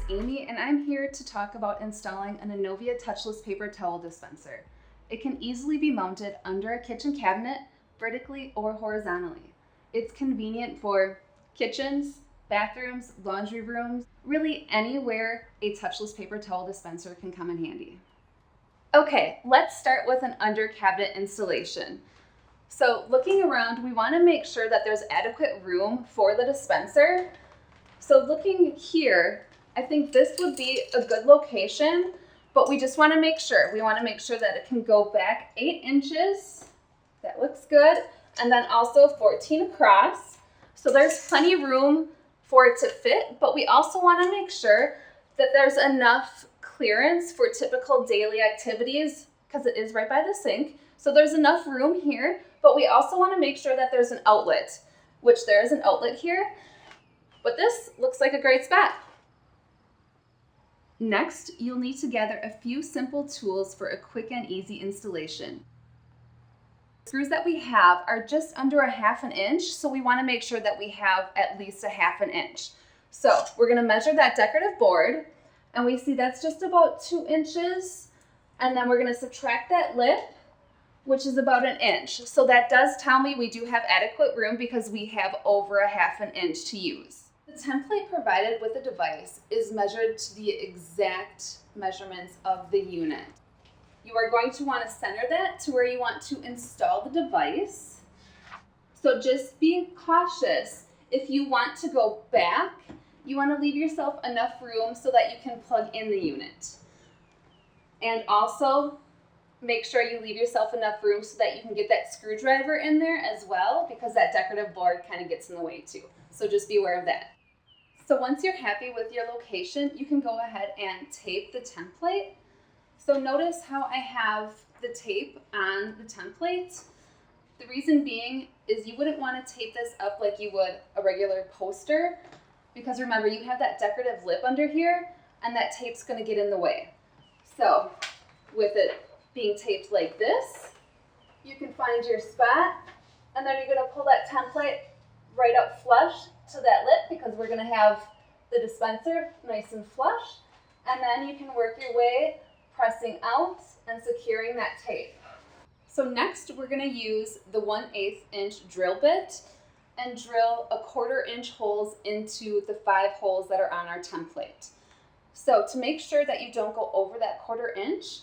Amy, and I'm here to talk about installing an Innovia touchless paper towel dispenser. It can easily be mounted under a kitchen cabinet, vertically or horizontally. It's convenient for kitchens, bathrooms, laundry rooms, really anywhere a touchless paper towel dispenser can come in handy. Okay, let's start with an under cabinet installation. So looking around, we want to make sure that there's adequate room for the dispenser. So looking here, I think this would be a good location, but we just want to make sure. We want to make sure that it can go back 8 inches. That looks good. And then also 14 across. So there's plenty of room for it to fit, but we also want to make sure that there's enough clearance for typical daily activities because it is right by the sink. So there's enough room here, but we also want to make sure that there's an outlet, which there is an outlet here. But this looks like a great spot. Next, you'll need to gather a few simple tools for a quick and easy installation. The screws that we have are just under a 1/2 inch, so we want to make sure that we have at least a 1/2 inch. So we're going to measure that decorative board, and we see that's just about 2 inches, and then we're going to subtract that lip, which is about 1 inch. So that does tell me we do have adequate room because we have over a 1/2 inch to use. The template provided with the device is measured to the exact measurements of the unit. You are going to want to center that to where you want to install the device. So just be cautious. If you want to go back, you want to leave yourself enough room so that you can plug in the unit. And also make sure you leave yourself enough room so that you can get that screwdriver in there as well, because that decorative board kind of gets in the way too. So just be aware of that. So once you're happy with your location, you can go ahead and tape the template. So notice how I have the tape on the template. The reason being is you wouldn't want to tape this up like you would a regular poster, because remember, you have that decorative lip under here and that tape's going to get in the way. So with it being taped like this, you can find your spot, and then you're going to pull that template right up flush to that lip, because we're going to have the dispenser nice and flush, and then you can work your way pressing out and securing that tape. So next we're going to use the 1/8 inch drill bit and drill a 1/4 inch holes into the 5 holes that are on our template. So to make sure that you don't go over that 1/4 inch,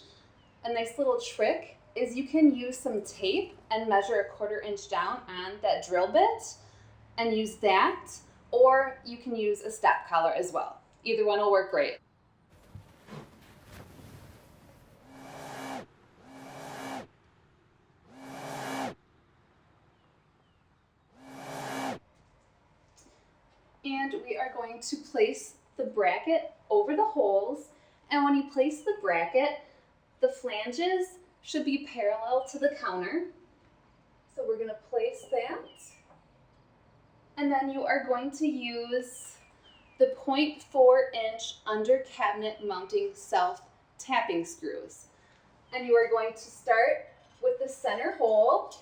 a nice little trick is you can use some tape and measure a 1/4 inch down on that drill bit and use that, or you can use a step collar as well. Either one will work great. And we are going to place the bracket over the holes, and when you place the bracket, the flanges should be parallel to the counter. So we're going to place that. And then you are going to use the 0.4 inch under cabinet mounting self-tapping screws. And you are going to start with the center hole.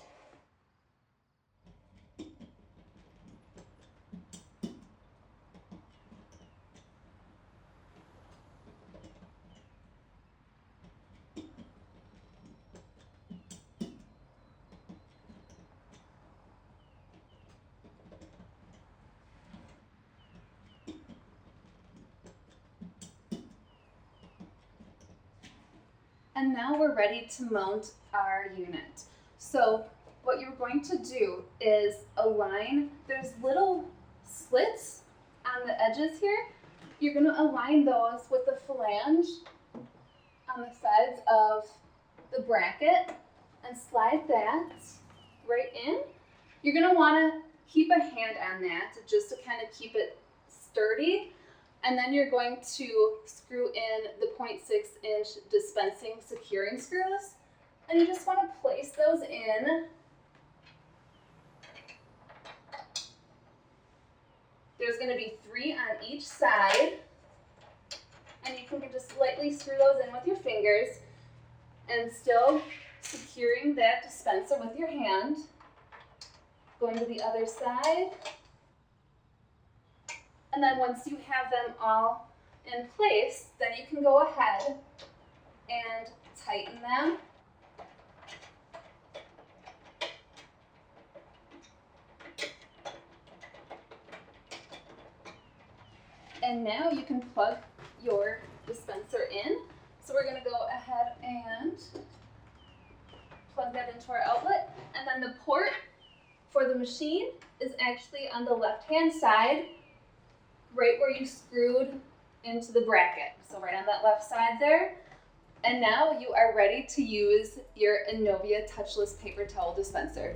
And now we're ready to mount our unit. So what you're going to do is align, there's little slits on the edges here. You're going to align those with the flange on the sides of the bracket and slide that right in. You're going to want to keep a hand on that just to kind of keep it sturdy. And then you're going to screw in the 0.6 inch dispensing securing screws. And you just want to place those in. There's going to be 3 on each side. And you can just lightly screw those in with your fingers and still securing that dispenser with your hand. Going to the other side. And then once you have them all in place, then you can go ahead and tighten them. And now you can plug your dispenser in. So we're going to go ahead and plug that into our outlet. And then the port for the machine is actually on the left-hand side, right where you screwed into the bracket. So right on that left side there. And now you are ready to use your Innovia touchless paper towel dispenser.